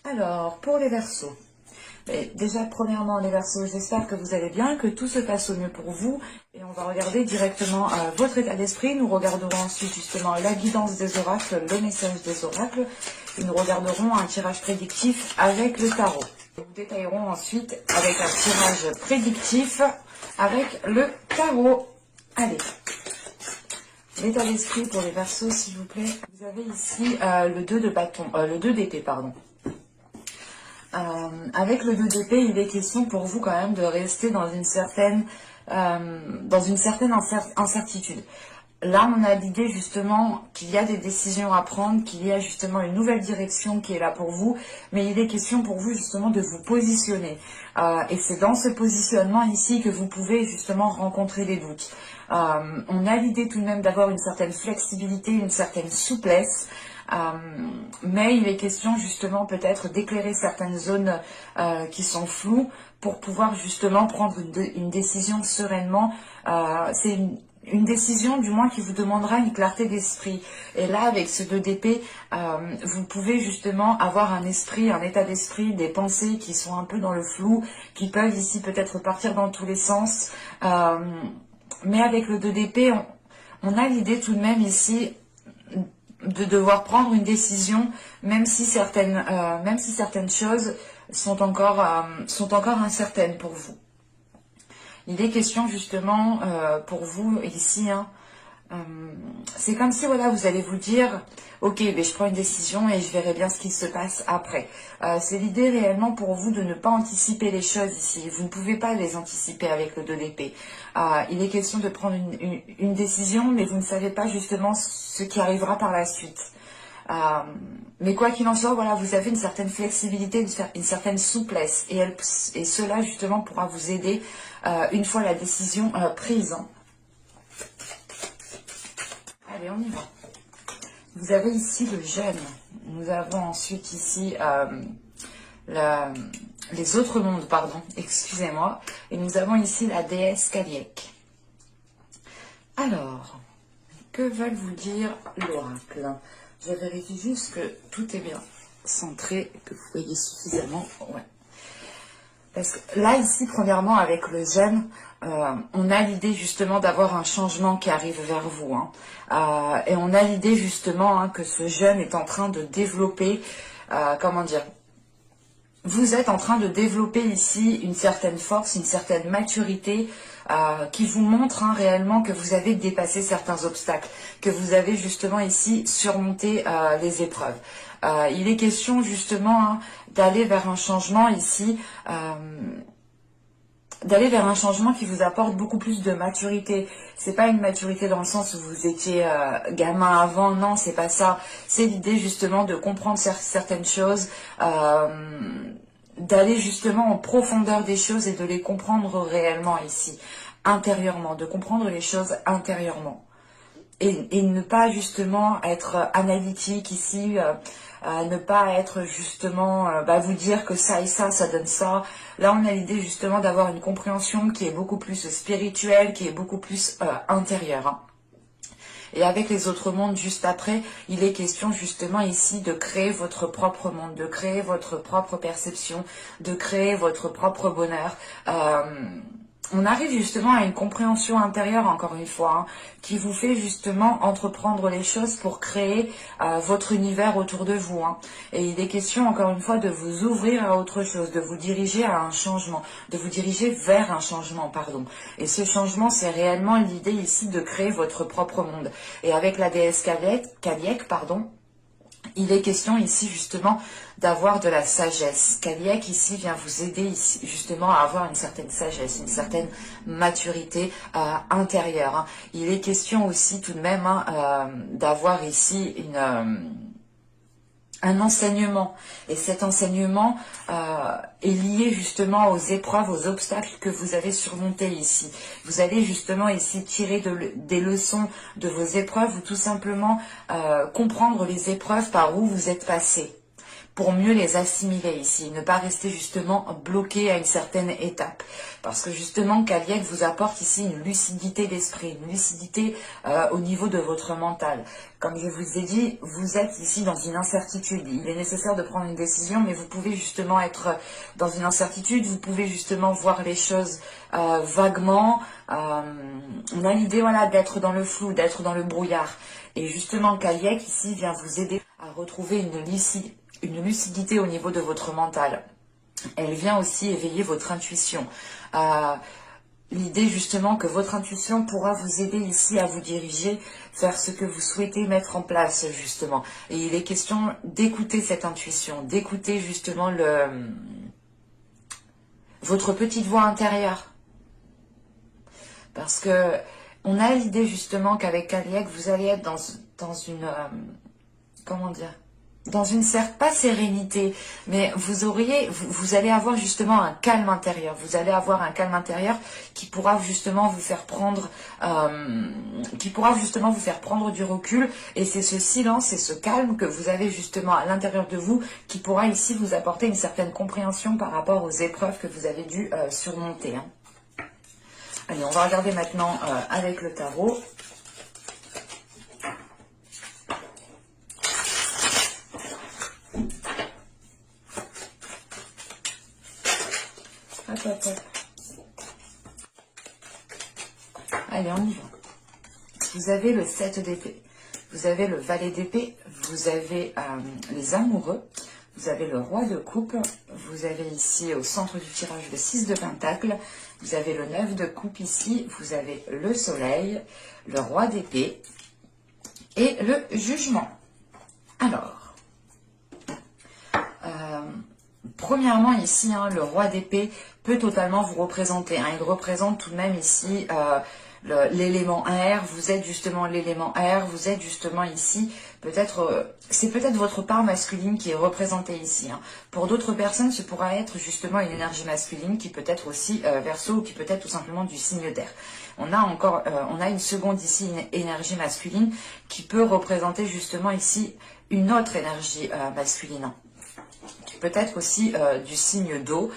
Alors, pour les Verseaux. Déjà, premièrement, les Verseaux, j'espère que vous allez bien, que tout se passe au mieux pour vous. Et on va regarder directement votre état d'esprit. Nous regarderons ensuite justement la guidance des oracles, le message des oracles. Et nous regarderons un tirage prédictif avec le tarot. Nous détaillerons ensuite avec un tirage prédictif avec le tarot. Allez, l'état d'esprit pour les Verseaux, s'il vous plaît. Vous avez ici le 2 de bâton, le 2 d'épée, pardon. Avec le 2 d'épée, il est question pour vous quand même de rester dans une certaine incertitude. Là, on a l'idée justement qu'il y a des décisions à prendre, qu'il y a justement une nouvelle direction qui est là pour vous, mais il est question pour vous justement de vous positionner. Et c'est dans ce positionnement ici que vous pouvez justement rencontrer des doutes. On a l'idée tout de même d'avoir une certaine flexibilité, une certaine souplesse, mais il est question justement peut-être d'éclairer certaines zones qui sont floues pour pouvoir justement prendre une décision sereinement. C'est une décision du moins qui vous demandera une clarté d'esprit. Et là, avec ce 2 d'épée, vous pouvez justement avoir un esprit, un état d'esprit, des pensées qui sont un peu dans le flou, qui peuvent ici peut-être partir dans tous les sens. Mais avec le 2 d'épée, on a l'idée tout de même ici de devoir prendre une décision, même si certaines choses sont encore incertaines pour vous. Il est question justement pour vous ici, c'est comme si voilà, vous allez vous dire, ok, mais je prends une décision et je verrai bien ce qui se passe après. C'est l'idée réellement pour vous de ne pas anticiper les choses ici. Vous ne pouvez pas les anticiper avec le 2 d'épée. Il est question de prendre une décision, mais vous ne savez pas justement ce qui arrivera par la suite. Mais quoi qu'il en soit, voilà, vous avez une certaine flexibilité, une certaine souplesse, et cela justement pourra vous aider une fois la décision prise. Allez, on y va. Vous avez ici le jeûne. Nous avons ensuite ici les autres mondes, pardon, excusez-moi. Et nous avons ici la déesse Kaliek. Alors, que veulent vous dire l'oracle? Je vérifie juste que tout est bien centré, que vous voyez suffisamment. Ouais. Parce que là, ici, premièrement, avec le jeûne, on a l'idée justement d'avoir un changement qui arrive vers vous. Et on a l'idée justement que ce jeûne est en train de développer, comment dire, vous êtes en train de développer ici une certaine force, une certaine maturité qui vous montre réellement que vous avez dépassé certains obstacles, que vous avez justement ici surmonté les épreuves. Il est question justement d'aller vers un changement ici, d'aller vers un changement qui vous apporte beaucoup plus de maturité. C'est pas une maturité dans le sens où vous étiez gamin avant, non, c'est pas ça. C'est l'idée justement de comprendre certaines choses, d'aller justement en profondeur des choses et de les comprendre réellement ici, intérieurement, de comprendre les choses intérieurement. Et ne pas justement être analytique ici, ne pas être justement vous dire que ça et ça donne ça. Là, on a l'idée justement d'avoir une compréhension qui est beaucoup plus spirituelle, qui est beaucoup plus intérieure. Et avec les autres mondes juste après, il est question justement ici de créer votre propre monde, de créer votre propre perception, de créer votre propre bonheur. On arrive justement à une compréhension intérieure, encore une fois, qui vous fait justement entreprendre les choses pour créer votre univers autour de vous. Et il est question, encore une fois, de vous ouvrir à autre chose, de vous diriger à un changement, de vous diriger vers un changement, pardon. Et ce changement, c'est réellement l'idée ici de créer votre propre monde. Et avec la déesse Kaliek, pardon, il est question ici justement d'avoir de la sagesse. Kaliek ici vient vous aider ici justement à avoir une certaine sagesse, une certaine maturité intérieure. Il est question aussi tout de même d'avoir ici un enseignement. Et cet enseignement est lié justement aux épreuves, aux obstacles que vous avez surmontés ici. Vous allez justement ici tirer des leçons de vos épreuves ou tout simplement comprendre les épreuves par où vous êtes passé. pour mieux les assimiler ici, ne pas rester justement bloqué à une certaine étape. Parce que justement, Caliec vous apporte ici une lucidité d'esprit, une lucidité au niveau de votre mental. Comme je vous ai dit, vous êtes ici dans une incertitude. Il est nécessaire de prendre une décision, mais vous pouvez justement être dans une incertitude, vous pouvez justement voir les choses vaguement. On a l'idée voilà, d'être dans le flou, d'être dans le brouillard. Et justement, Caliec ici vient vous aider à retrouver une lucidité au niveau de votre mental. Elle vient aussi éveiller votre intuition. L'idée justement que votre intuition pourra vous aider ici à vous diriger vers ce que vous souhaitez mettre en place justement. Et il est question d'écouter cette intuition, d'écouter justement votre petite voix intérieure. Parce que on a l'idée justement qu'avec Caliec, vous allez être dans une... comment dire, dans une certes pas sérénité, mais vous allez avoir justement un calme intérieur. Vous allez avoir un calme intérieur qui pourra justement vous faire prendre, du recul. Et c'est ce silence et ce calme que vous avez justement à l'intérieur de vous qui pourra ici vous apporter une certaine compréhension par rapport aux épreuves que vous avez dû surmonter. Hein. Allez, on va regarder maintenant avec le tarot. Hop, hop, hop. Allez, on y va. Vous avez le 7 d'épée, vous avez le valet d'épée, vous avez les amoureux, vous avez le roi de coupe, vous avez ici au centre du tirage le 6 de pentacle, vous avez le 9 de coupe ici, vous avez le soleil, le roi d'épée et le jugement. Alors, premièrement ici, hein, le roi d'épée peut totalement vous représenter. Hein, il représente tout de même ici l'élément air. Vous êtes justement l'élément air. Vous êtes justement ici, c'est peut-être votre part masculine qui est représentée ici. Hein. Pour d'autres personnes, ce pourra être justement une énergie masculine qui peut être aussi Verseau ou qui peut être tout simplement du signe d'air. On a une seconde ici, une énergie masculine qui peut représenter justement ici une autre énergie masculine. Peut-être aussi du signe d'eau,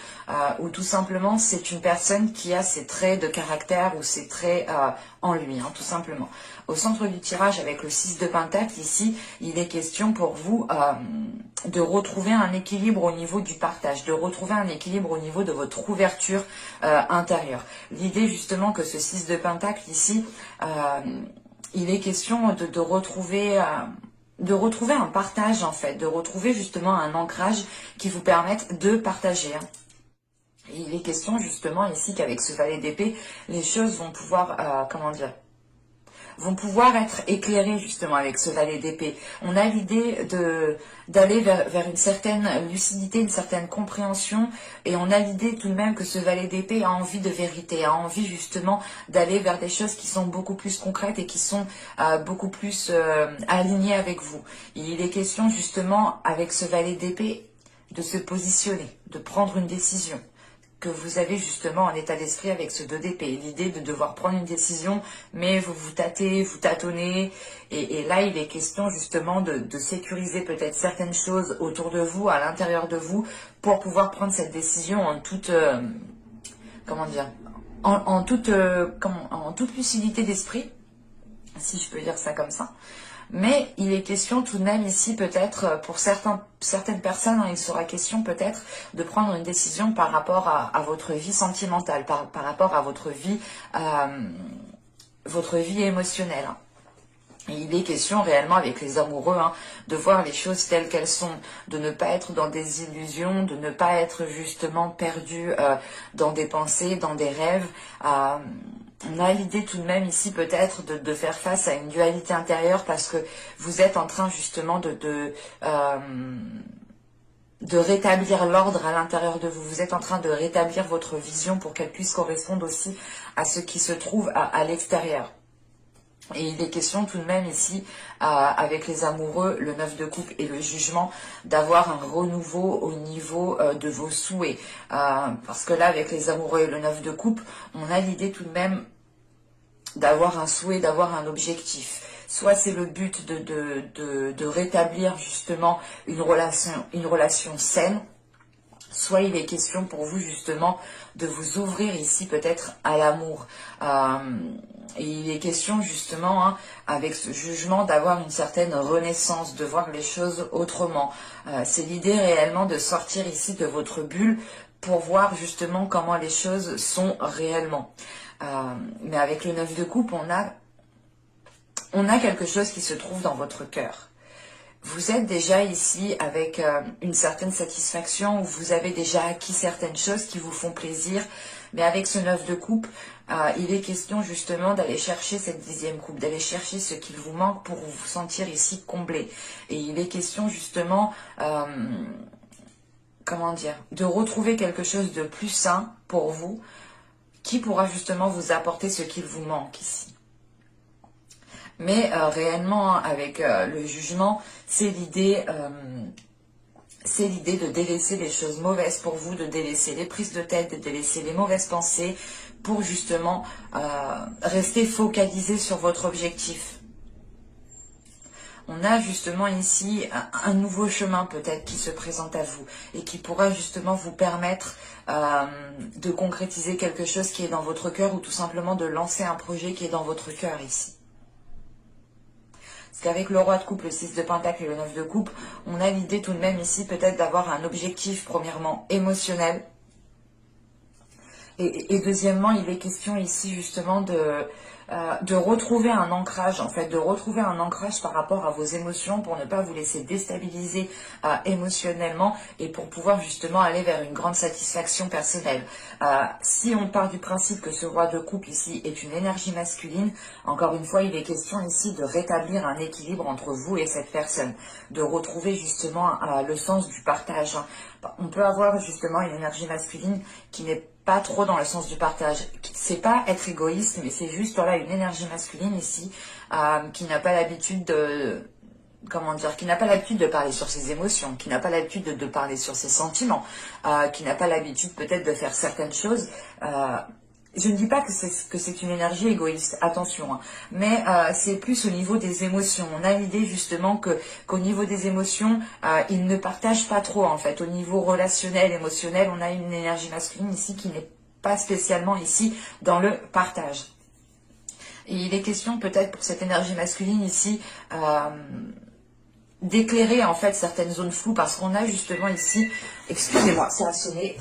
ou tout simplement c'est une personne qui a ses traits de caractère ou ses traits en lui, hein, tout simplement. Au centre du tirage avec le 6 de pentacle, ici, il est question pour vous de retrouver un équilibre au niveau du partage, de retrouver un équilibre au niveau de votre ouverture intérieure. L'idée justement que ce 6 de pentacle ici, il est question de retrouver un partage en fait, de retrouver justement un ancrage qui vous permette de partager. Hein. Et il est question justement ici qu'avec ce valet d'épée, les choses vont pouvoir, vont pouvoir être éclairées justement avec ce valet d'épée. On a l'idée d'aller vers une certaine lucidité, une certaine compréhension, et on a l'idée tout de même que ce valet d'épée a envie de vérité, a envie justement d'aller vers des choses qui sont beaucoup plus concrètes et qui sont beaucoup plus alignées avec vous. Et il est question justement avec ce valet d'épée de se positionner, de prendre une décision que vous avez justement en état d'esprit avec ce 2 d'épée. L'idée de devoir prendre une décision, mais vous vous tâtez, vous tâtonnez. Et là, il est question justement de sécuriser peut-être certaines choses autour de vous, à l'intérieur de vous, pour pouvoir prendre cette décision en toute... en toute lucidité d'esprit, si je peux dire ça comme ça. Mais il est question tout de même ici peut-être pour certaines personnes, hein, il sera question peut-être de prendre une décision par rapport à votre vie sentimentale, par rapport à votre vie émotionnelle. Hein. Et il est question réellement avec les amoureux hein, de voir les choses telles qu'elles sont, de ne pas être dans des illusions, de ne pas être justement perdu dans des pensées, dans des rêves. On a l'idée tout de même ici peut-être de faire face à une dualité intérieure parce que vous êtes en train justement de rétablir l'ordre à l'intérieur de vous. Vous êtes en train de rétablir votre vision pour qu'elle puisse correspondre aussi à ce qui se trouve à l'extérieur. Et il est question tout de même ici, avec les amoureux, le 9 de coupe et le jugement, d'avoir un renouveau au niveau de vos souhaits. Parce que là, avec les amoureux et le 9 de coupe, on a l'idée tout de même d'avoir un souhait, d'avoir un objectif. soit c'est le but de rétablir justement une relation saine, soit il est question pour vous justement de vous ouvrir ici peut-être à l'amour. Et il est question justement, hein, avec ce jugement, d'avoir une certaine renaissance, de voir les choses autrement. C'est l'idée réellement de sortir ici de votre bulle pour voir justement comment les choses sont réellement. Mais avec le 9 de coupe, on a quelque chose qui se trouve dans votre cœur. Vous êtes déjà ici avec une certaine satisfaction, où vous avez déjà acquis certaines choses qui vous font plaisir, mais avec ce 9 de coupe, il est question justement d'aller chercher cette 10e coupe, d'aller chercher ce qu'il vous manque pour vous sentir ici comblé. Et il est question justement, comment dire, de retrouver quelque chose de plus sain pour vous, qui pourra justement vous apporter ce qu'il vous manque ici. Mais réellement, avec le jugement, c'est l'idée de délaisser les choses mauvaises pour vous, de délaisser les prises de tête, de délaisser les mauvaises pensées pour justement rester focalisé sur votre objectif. On a justement ici un nouveau chemin peut-être qui se présente à vous et qui pourra justement vous permettre de concrétiser quelque chose qui est dans votre cœur ou tout simplement de lancer un projet qui est dans votre cœur ici. Parce qu'avec le roi de coupe, le 6 de pentacle et le 9 de coupe, on a l'idée tout de même ici peut-être d'avoir un objectif premièrement émotionnel. Et deuxièmement, il est question ici justement de retrouver un ancrage, en fait, de retrouver un ancrage par rapport à vos émotions pour ne pas vous laisser déstabiliser émotionnellement et pour pouvoir justement aller vers une grande satisfaction personnelle. Si on part du principe que ce roi de coupe ici est une énergie masculine, encore une fois, il est question ici de rétablir un équilibre entre vous et cette personne, de retrouver justement le sens du partage. On peut avoir justement une énergie masculine qui n'est pas trop dans le sens du partage. C'est pas être égoïste, mais c'est juste voilà, une énergie masculine ici qui n'a pas l'habitude de... Comment dire, qui n'a pas l'habitude de parler sur ses émotions, qui n'a pas l'habitude de parler sur ses sentiments, qui n'a pas l'habitude peut-être de faire certaines choses. Je ne dis pas que c'est une énergie égoïste, attention, hein, mais c'est plus au niveau des émotions. On a l'idée justement qu'au niveau des émotions, ils ne partagent pas trop en fait. Au niveau relationnel, émotionnel, on a une énergie masculine ici qui n'est pas spécialement ici dans le partage. Et il est question peut-être pour cette énergie masculine ici d'éclairer en fait certaines zones floues parce qu'on a justement ici, excusez-moi, ça a sonné.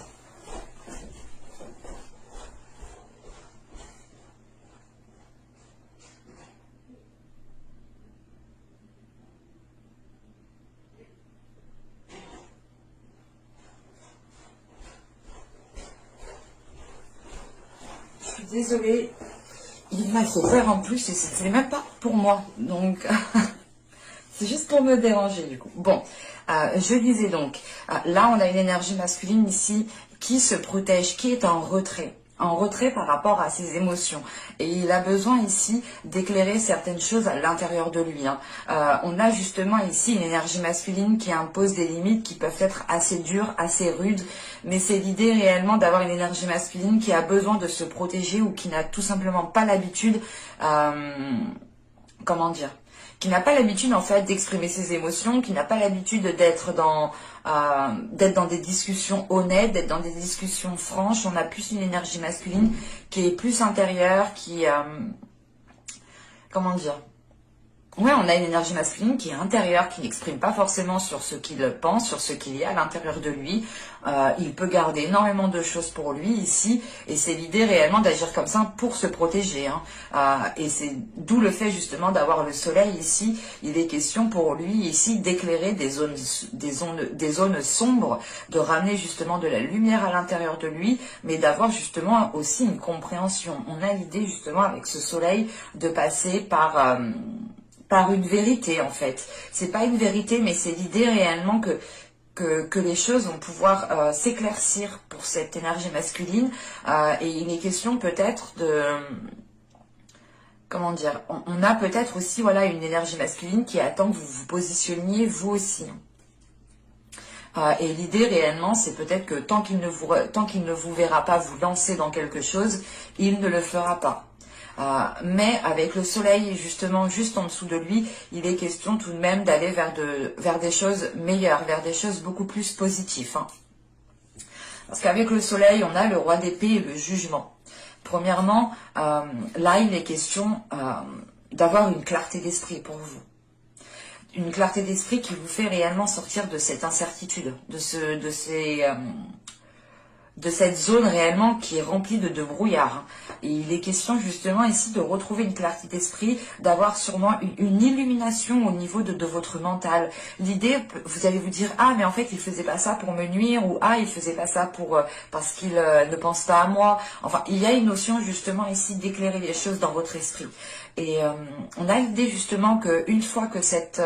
Désolée, il m'a fait peur en plus et c'était même pas pour moi, donc c'est juste pour me déranger du coup. Bon, je disais donc, là on a une énergie masculine ici qui se protège, qui est en retrait par rapport à ses émotions. Et il a besoin ici d'éclairer certaines choses à l'intérieur de lui. Hein. On a justement ici une énergie masculine qui impose des limites qui peuvent être assez dures, assez rudes, mais c'est l'idée réellement d'avoir une énergie masculine qui a besoin de se protéger ou qui n'a tout simplement pas l'habitude, comment dire, qui n'a pas l'habitude en fait d'exprimer ses émotions, qui n'a pas l'habitude d'être dans des discussions honnêtes, d'être dans des discussions franches. On a plus une énergie masculine qui est plus intérieure, qui comment dire, ouais, on a une énergie masculine qui est intérieure, qui n'exprime pas forcément sur ce qu'il pense, sur ce qu'il y a à l'intérieur de lui. Il peut garder énormément de choses pour lui ici, et c'est l'idée réellement d'agir comme ça pour se protéger. Hein. Et c'est d'où le fait justement d'avoir le soleil ici. Il est question pour lui ici d'éclairer des zones sombres, de ramener justement de la lumière à l'intérieur de lui, mais d'avoir justement aussi une compréhension. On a l'idée justement avec ce soleil de passer par une vérité en fait. C'est pas une vérité, mais c'est l'idée réellement que les choses vont pouvoir s'éclaircir pour cette énergie masculine. Et il est question peut-être de... Comment dire, on a peut-être aussi voilà, une énergie masculine qui attend que vous vous positionniez vous aussi. Et l'idée réellement, c'est peut-être que tant qu'il ne vous verra pas vous lancer dans quelque chose, il ne le fera pas. Mais avec le soleil justement juste en dessous de lui, il est question tout de même d'aller vers des choses meilleures, vers des choses beaucoup plus positives. Hein. Parce qu'avec le soleil, on a le roi d'épée et le jugement. Premièrement, là il est question d'avoir une clarté d'esprit pour vous. Une clarté d'esprit qui vous fait réellement sortir de cette incertitude, de cette zone réellement qui est remplie de brouillard. Et il est question justement ici de retrouver une clarté d'esprit, d'avoir sûrement une illumination au niveau de votre mental. L'idée, vous allez vous dire, ah mais en fait il faisait pas ça pour me nuire, ou ah il faisait pas ça parce qu'il ne pense pas à moi. Enfin, il y a une notion justement ici d'éclairer les choses dans votre esprit. Et on a l'idée justement qu'une fois que cette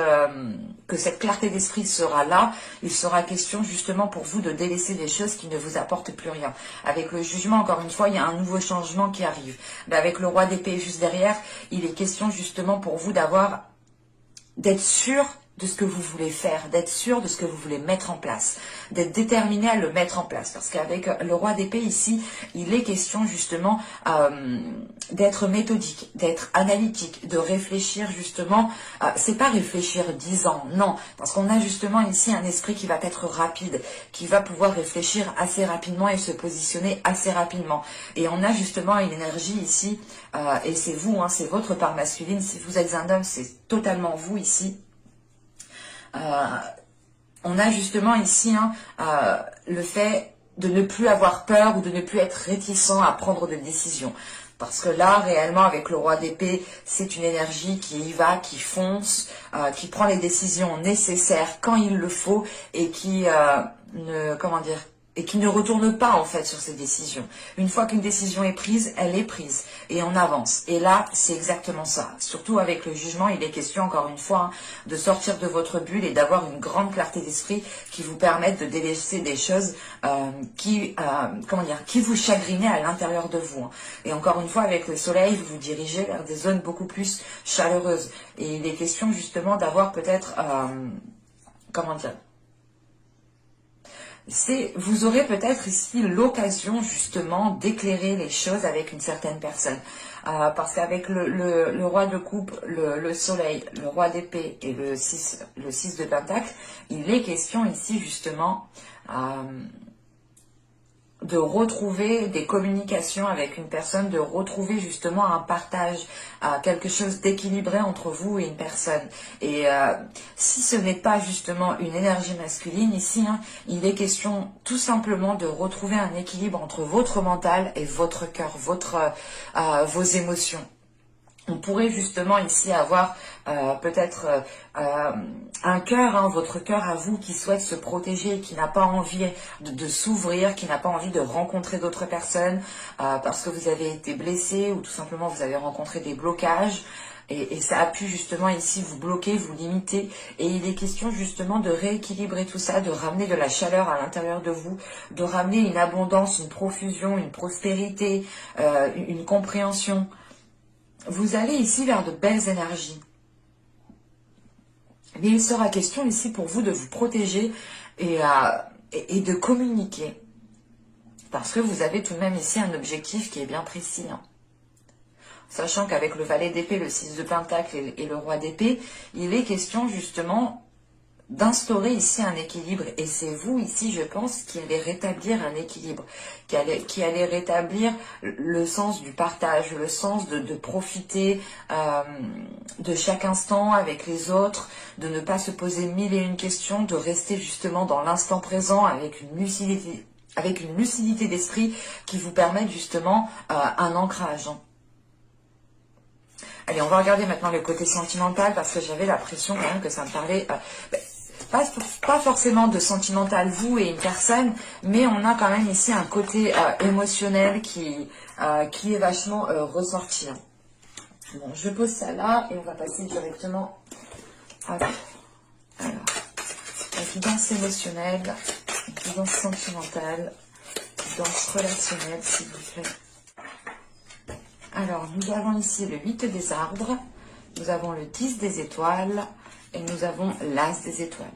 clarté d'esprit sera là, il sera question justement pour vous de délaisser des choses qui ne vous apportent plus rien. Avec le jugement, encore une fois, il y a un nouveau changement qui arrive. Mais avec le roi d'épée juste derrière, il est question justement pour vous d'être sûr de ce que vous voulez faire, d'être sûr de ce que vous voulez mettre en place, d'être déterminé à le mettre en place. Parce qu'avec le roi d'épée ici, il est question justement d'être méthodique, d'être analytique, de réfléchir justement. C'est pas réfléchir 10 ans, non. Parce qu'on a justement ici un esprit qui va être rapide, qui va pouvoir réfléchir assez rapidement et se positionner assez rapidement. Et on a justement une énergie ici, et c'est vous, hein, c'est votre part masculine. Si vous êtes un homme, c'est totalement vous ici. On a justement ici le fait de ne plus avoir peur ou de ne plus être réticent à prendre de décisions. Parce que là, réellement, avec le roi d'épée, c'est une énergie qui y va, qui fonce, qui prend les décisions nécessaires quand il le faut et qui ne retourne pas en fait sur ses décisions. Une fois qu'une décision est prise, elle est prise et on avance. Et là, c'est exactement ça. Surtout avec le jugement, il est question encore une fois de sortir de votre bulle et d'avoir une grande clarté d'esprit qui vous permette de délaisser des choses qui vous chagrinaient à l'intérieur de vous. Et encore une fois, avec le soleil, vous vous dirigez vers des zones beaucoup plus chaleureuses. Et il est question justement d'avoir peut-être, vous aurez peut-être ici l'occasion justement d'éclairer les choses avec une certaine personne. Parce qu'avec le roi de coupe, le soleil, le roi d'épée et le 6 de pentacle, il est question ici justement de retrouver des communications avec une personne, de retrouver justement un partage, quelque chose d'équilibré entre vous et une personne. Et si ce n'est pas justement une énergie masculine, ici, il est question tout simplement de retrouver un équilibre entre votre mental et votre cœur, vos émotions. On pourrait justement ici avoir peut-être un cœur, votre cœur à vous qui souhaite se protéger, qui n'a pas envie de s'ouvrir, qui n'a pas envie de rencontrer d'autres personnes parce que vous avez été blessé ou tout simplement vous avez rencontré des blocages. Et ça a pu justement ici vous bloquer, vous limiter. Et il est question justement de rééquilibrer tout ça, de ramener de la chaleur à l'intérieur de vous, de ramener une abondance, une profusion, une prospérité, une compréhension. Vous allez ici vers de belles énergies. Mais il sera question ici pour vous de vous protéger et de communiquer. Parce que vous avez tout de même ici un objectif qui est bien précis. Sachant qu'avec le valet d'épée, le 6 de pentacle et le roi d'épée, il est question justement d'instaurer ici un équilibre. Et c'est vous ici, je pense, qui allez rétablir un équilibre, qui allez rétablir le sens du partage, le sens de profiter de chaque instant avec les autres, de ne pas se poser mille et une questions, de rester justement dans l'instant présent avec une lucidité d'esprit qui vous permette justement un ancrage. Allez, on va regarder maintenant le côté sentimental parce que j'avais l'impression quand même que ça me parlait... pas forcément de sentimental, vous et une personne, mais on a quand même ici un côté émotionnel qui est vachement ressorti. Bon, je pose ça là et on va passer directement à... Alors, la guidance émotionnelle, la guidance sentimentale, la guidance relationnelle, s'il vous plaît. Alors, nous avons ici le 8 des arbres, nous avons le 10 des étoiles, et nous avons l'as des étoiles.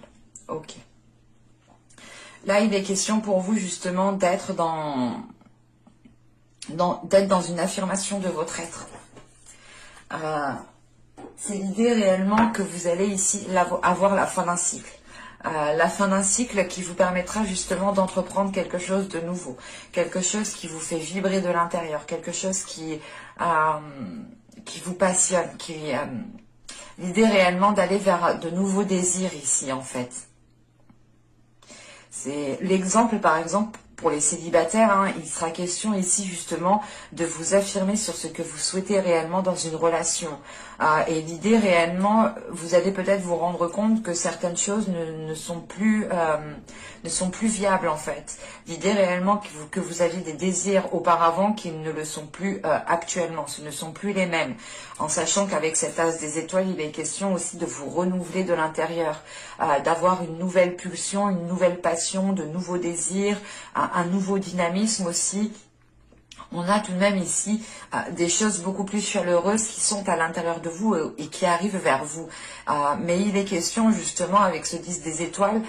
Ok. Là, il est question pour vous justement d'être dans une affirmation de votre être. C'est l'idée réellement que vous allez ici avoir la fin d'un cycle. La fin d'un cycle qui vous permettra justement d'entreprendre quelque chose de nouveau, quelque chose qui vous fait vibrer de l'intérieur, quelque chose qui vous passionne, l'idée réellement d'aller vers de nouveaux désirs ici en fait. C'est l'exemple par exemple pour les célibataires, hein, il sera question ici justement de vous affirmer sur ce que vous souhaitez réellement dans une relation. Et l'idée réellement, vous allez peut-être vous rendre compte que certaines choses ne sont plus viables en fait. L'idée réellement que vous aviez des désirs auparavant qui ne le sont plus actuellement, ce ne sont plus les mêmes. En sachant qu'avec cet as des étoiles, il est question aussi de vous renouveler de l'intérieur, d'avoir une nouvelle pulsion, une nouvelle passion, de nouveaux désirs, un nouveau dynamisme aussi. On a tout de même ici des choses beaucoup plus chaleureuses qui sont à l'intérieur de vous et qui arrivent vers vous. Mais il est question justement avec ce 10 des étoiles,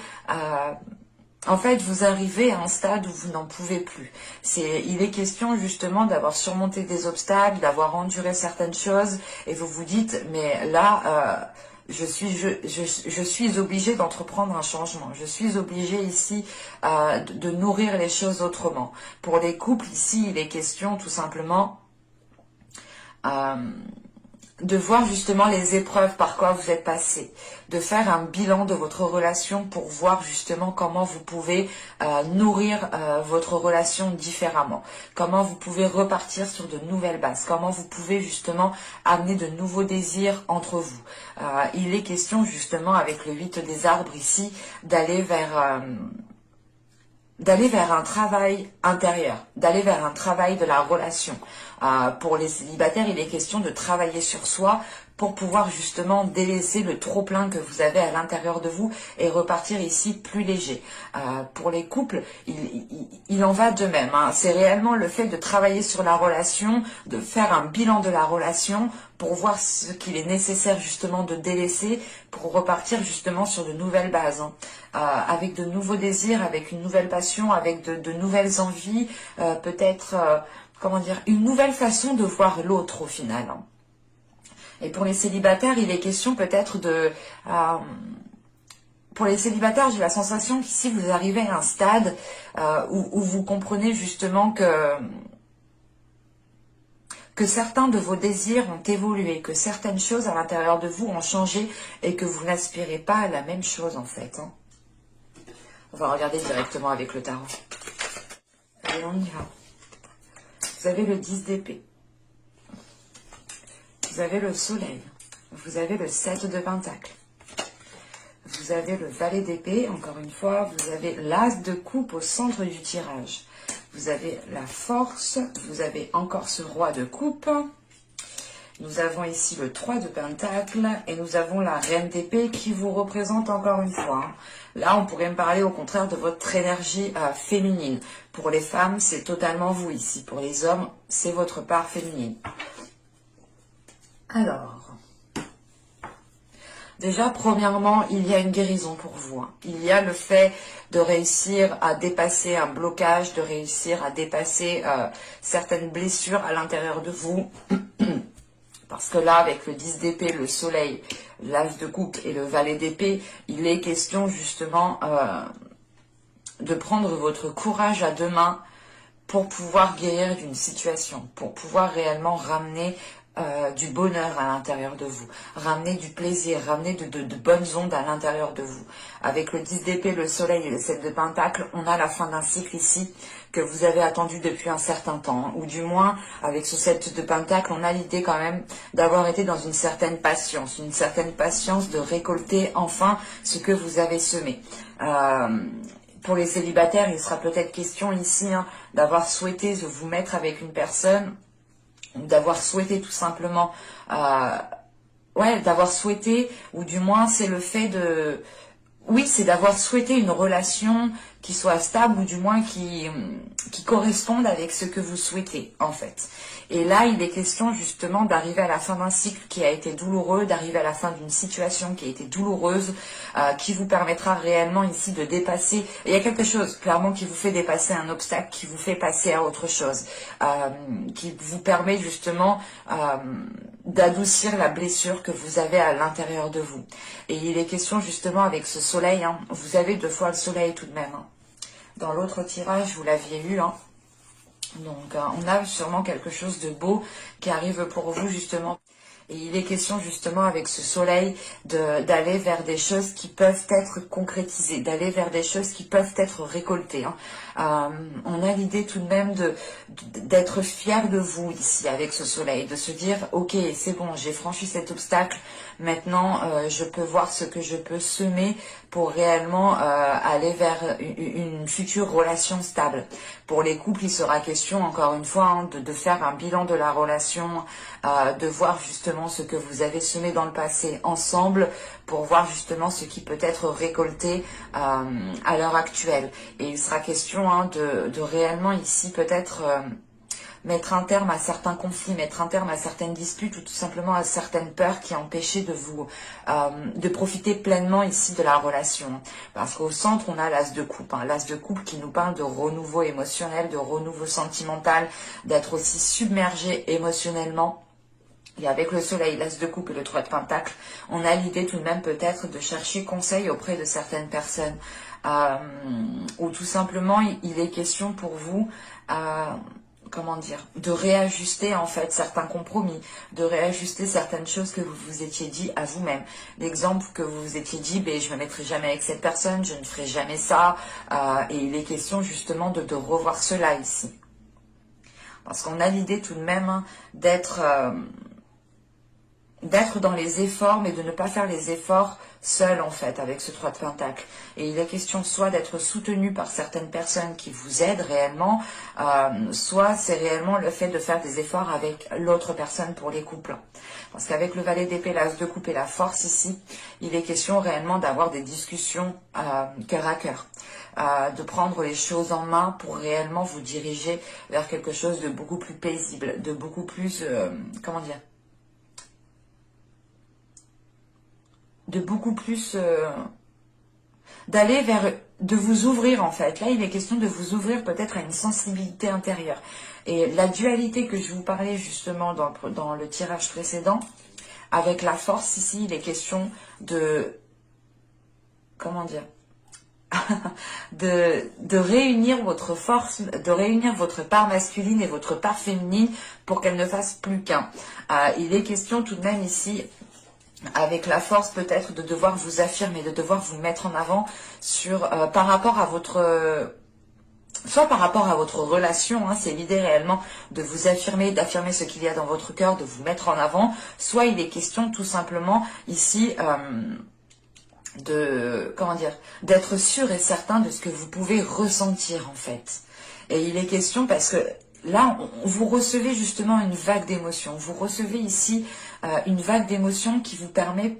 en fait vous arrivez à un stade où vous n'en pouvez plus. Il est question justement d'avoir surmonté des obstacles, d'avoir enduré certaines choses et vous vous dites mais là... je suis obligée d'entreprendre un changement. Je suis obligée ici de nourrir les choses autrement. Pour les couples, ici, il est question tout simplement de voir justement les épreuves par quoi vous êtes passé, de faire un bilan de votre relation pour voir justement comment vous pouvez nourrir votre relation différemment, comment vous pouvez repartir sur de nouvelles bases, comment vous pouvez justement amener de nouveaux désirs entre vous. Il est question justement avec le 8 des arbres ici d'aller vers un travail intérieur, d'aller vers un travail de la relation. Pour les célibataires, il est question de travailler sur soi pour pouvoir justement délaisser le trop-plein que vous avez à l'intérieur de vous et repartir ici plus léger. Pour les couples, il en va de même. Hein. C'est réellement le fait de travailler sur la relation, de faire un bilan de la relation pour voir ce qu'il est nécessaire justement de délaisser pour repartir justement sur de nouvelles bases. Hein. Avec de nouveaux désirs, avec une nouvelle passion, avec de nouvelles envies, peut-être... comment dire, une nouvelle façon de voir l'autre au final. Et pour les célibataires, il est question peut-être de... pour les célibataires, j'ai la sensation qu'ici vous arrivez à un stade où vous comprenez justement que certains de vos désirs ont évolué, que certaines choses à l'intérieur de vous ont changé et que vous n'aspirez pas à la même chose en fait. Hein. On va regarder directement avec le tarot. Allez, on y va. Vous avez le 10 d'épée, vous avez le soleil, vous avez le 7 de pentacle, vous avez le valet d'épée, encore une fois, vous avez l'as de coupe au centre du tirage, vous avez la force, vous avez encore ce roi de coupe, nous avons ici le 3 de pentacle et nous avons la reine d'épée qui vous représente encore une fois. Là, on pourrait me parler au contraire de votre énergie féminine. Pour les femmes, c'est totalement vous ici. Pour les hommes, c'est votre part féminine. Alors, déjà, premièrement, il y a une guérison pour vous. Hein. Il y a le fait de réussir à dépasser un blocage, de réussir à dépasser certaines blessures à l'intérieur de vous. Parce que là, avec le 10 d'épée, le soleil, l'as de coupe et le valet d'épée, il est question justement de prendre votre courage à deux mains pour pouvoir guérir d'une situation, pour pouvoir réellement ramener du bonheur à l'intérieur de vous, ramener du plaisir, ramener de bonnes ondes à l'intérieur de vous. Avec le 10 d'épée, le soleil et le 7 de pentacle, on a la fin d'un cycle ici que vous avez attendu depuis un certain temps, ou du moins avec ce 7 de pentacle, on a l'idée quand même d'avoir été dans une certaine patience de récolter enfin ce que vous avez semé. Pour les célibataires, il sera peut-être question ici d'avoir souhaité vous mettre avec une personne, d'avoir souhaité tout simplement, d'avoir souhaité, ou du moins c'est le fait de... Oui, c'est d'avoir souhaité une relation qui soit stable ou du moins qui corresponde avec ce que vous souhaitez en fait. Et là, il est question justement d'arriver à la fin d'un cycle qui a été douloureux, d'arriver à la fin d'une situation qui a été douloureuse, qui vous permettra réellement ici de dépasser. Il y a quelque chose clairement qui vous fait dépasser un obstacle, qui vous fait passer à autre chose, qui vous permet justement d'adoucir la blessure que vous avez à l'intérieur de vous. Et il est question justement avec ce soleil, hein, vous avez 2 fois le soleil tout de même. Hein. Dans l'autre tirage, vous l'aviez eu. Hein. Donc, on a sûrement quelque chose de beau qui arrive pour vous justement. Et il est question justement avec ce soleil d'aller vers des choses qui peuvent être concrétisées, d'aller vers des choses qui peuvent être récoltées. Hein. On a l'idée tout de même d'être fier de vous ici avec ce soleil, de se dire ok c'est bon, j'ai franchi cet obstacle, maintenant je peux voir ce que je peux semer pour réellement aller vers une future relation stable. Pour les couples, il sera question encore une fois hein, de faire un bilan de la relation, de voir justement ce que vous avez semé dans le passé ensemble pour voir justement ce qui peut être récolté à l'heure actuelle. Et il sera question hein, de réellement ici peut-être mettre un terme à certains conflits, mettre un terme à certaines disputes ou tout simplement à certaines peurs qui empêchaient de vous de profiter pleinement ici de la relation. Parce qu'au centre, on a l'as de coupe, hein, l'as de coupe qui nous parle de renouveau émotionnel, de renouveau sentimental, d'être aussi submergé émotionnellement. Et avec le soleil, l'as de coupe et le 3 de pentacle, on a l'idée tout de même peut-être de chercher conseil auprès de certaines personnes. Ou tout simplement, il est question pour vous, comment dire, de réajuster en fait certains compromis, de réajuster certaines choses que vous vous étiez dit à vous-même. L'exemple que vous vous étiez dit, ben, je ne me mettrai jamais avec cette personne, je ne ferai jamais ça. Et il est question justement de revoir cela ici. Parce qu'on a l'idée tout de même hein, d'être dans les efforts, mais de ne pas faire les efforts seul en fait avec ce 3 de pentacle. Et il est question soit d'être soutenu par certaines personnes qui vous aident réellement, soit c'est réellement le fait de faire des efforts avec l'autre personne pour les couples. Parce qu'avec le valet d'épée, l'as de coupe et la force ici, il est question réellement d'avoir des discussions cœur à cœur. De prendre les choses en main pour réellement vous diriger vers quelque chose de beaucoup plus paisible, de beaucoup plus, comment dire, de beaucoup plus d'aller vers, de vous ouvrir en fait. Là, il est question de vous ouvrir peut-être à une sensibilité intérieure. Et la dualité que je vous parlais justement dans le tirage précédent, avec la force ici, il est question de, comment dire, de réunir votre force, de réunir votre part masculine et votre part féminine pour qu'elle ne fasse plus qu'un. Il est question tout de même ici, avec la force peut-être de devoir vous affirmer, de devoir vous mettre en avant sur par rapport à votre soit par rapport à votre relation, hein, c'est l'idée réellement de vous affirmer, d'affirmer ce qu'il y a dans votre cœur, de vous mettre en avant, soit il est question tout simplement ici de, comment dire, d'être sûr et certain de ce que vous pouvez ressentir en fait. Et il est question parce que là, vous recevez justement une vague d'émotions. Vous recevez ici une vague d'émotions qui vous permet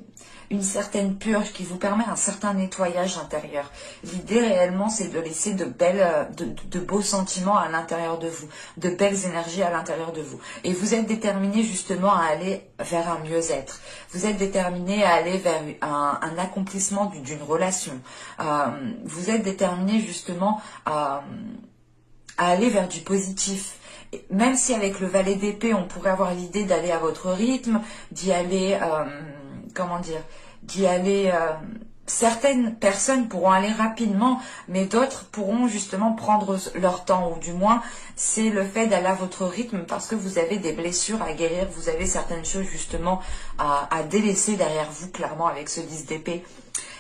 une certaine purge, qui vous permet un certain nettoyage intérieur. L'idée réellement, c'est de laisser de beaux sentiments à l'intérieur de vous, de belles énergies à l'intérieur de vous. Et vous êtes déterminé justement à aller vers un mieux-être. Vous êtes déterminé à aller vers un accomplissement d'une relation. Vous êtes déterminé justement à aller vers du positif. Même si avec le valet d'épée, on pourrait avoir l'idée d'aller à votre rythme, d'y aller, comment dire, d'y aller, certaines personnes pourront aller rapidement, mais d'autres pourront justement prendre leur temps, ou du moins, c'est le fait d'aller à votre rythme parce que vous avez des blessures à guérir, vous avez certaines choses justement à délaisser derrière vous, clairement, avec ce 10 d'épée.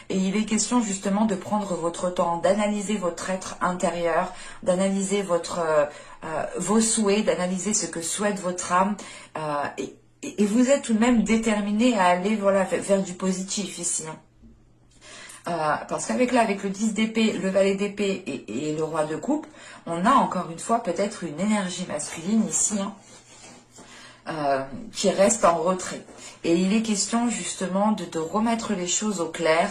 Et il est question justement de prendre votre temps, d'analyser votre être intérieur, d'analyser vos souhaits, d'analyser ce que souhaite votre âme. Et vous êtes tout de même déterminé à aller voilà, vers du positif ici. Parce qu'avec avec le 10 d'épée, le valet d'épée et le roi de coupe, on a encore une fois peut-être une énergie masculine ici, qui reste en retrait. Et il est question justement de remettre les choses au clair.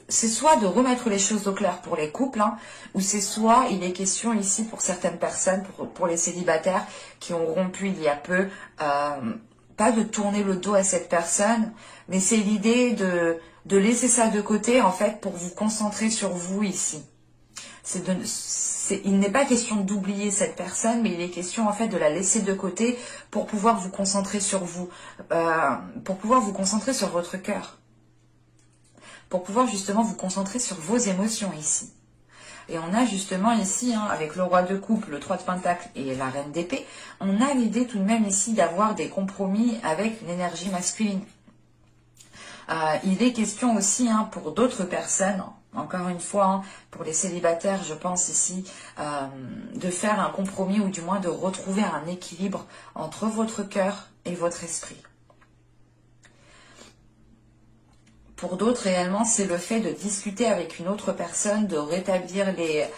C'est soit de remettre les choses au clair pour les couples, hein, ou c'est soit il est question ici pour certaines personnes, pour les célibataires qui ont rompu il y a peu, pas de tourner le dos à cette personne, mais c'est l'idée de laisser ça de côté en fait pour vous concentrer sur vous ici. Il n'est pas question d'oublier cette personne, mais il est question en fait de la laisser de côté pour pouvoir vous concentrer sur vous, pour pouvoir vous concentrer sur votre cœur, pour pouvoir justement vous concentrer sur vos émotions ici. Et on a justement ici, hein, avec le roi de coupe, le 3 de pentacle et la reine d'épée, on a l'idée tout de même ici d'avoir des compromis avec l'énergie masculine. Il est question aussi, hein, pour d'autres personnes, encore une fois, hein, pour les célibataires, je pense ici, de faire un compromis ou du moins de retrouver un équilibre entre votre cœur et votre esprit. Pour d'autres, réellement, c'est le fait de discuter avec une autre personne, de rétablir les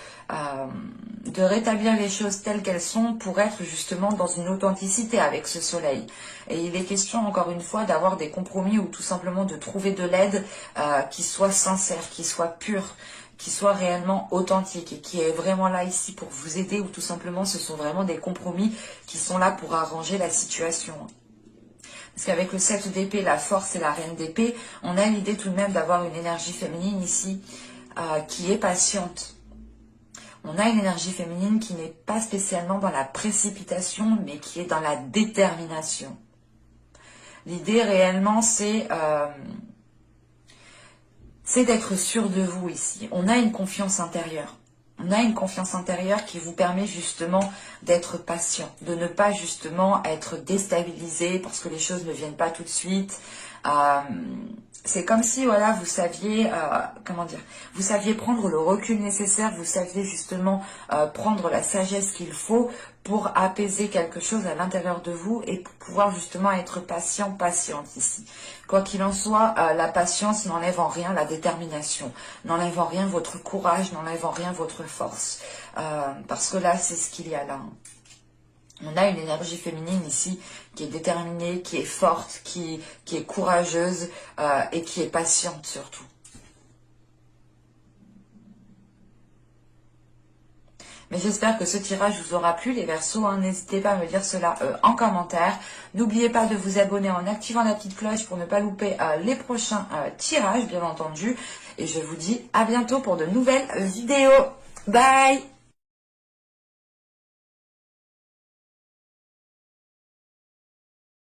choses telles qu'elles sont pour être justement dans une authenticité avec ce soleil. Et il est question, encore une fois, d'avoir des compromis ou tout simplement de trouver de l'aide qui soit sincère, qui soit pure, qui soit réellement authentique et qui est vraiment là ici pour vous aider ou tout simplement ce sont vraiment des compromis qui sont là pour arranger la situation. Parce qu'avec le 7 d'épée, la force et la reine d'épée, on a l'idée tout de même d'avoir une énergie féminine ici qui est patiente. On a une énergie féminine qui n'est pas spécialement dans la précipitation, mais qui est dans la détermination. L'idée réellement, c'est d'être sûr de vous ici. On a une confiance intérieure. On a une confiance intérieure qui vous permet justement d'être patient, de ne pas justement être déstabilisé parce que les choses ne viennent pas tout de suite. C'est comme si, voilà, vous saviez, vous saviez prendre le recul nécessaire, vous saviez justement prendre la sagesse qu'il faut pour apaiser quelque chose à l'intérieur de vous et pour pouvoir justement être patiente ici. Quoi qu'il en soit, la patience n'enlève en rien la détermination, n'enlève en rien votre courage, n'enlève en rien votre force. Parce que là, c'est ce qu'il y a là. On a une énergie féminine ici qui est déterminée, qui est forte, qui est courageuse et qui est patiente surtout. Mais j'espère que ce tirage vous aura plu, les Verseaux. Hein, n'hésitez pas à me dire cela en commentaire. N'oubliez pas de vous abonner en activant la petite cloche pour ne pas louper les prochains tirages, bien entendu. Et je vous dis à bientôt pour de nouvelles vidéos. Bye!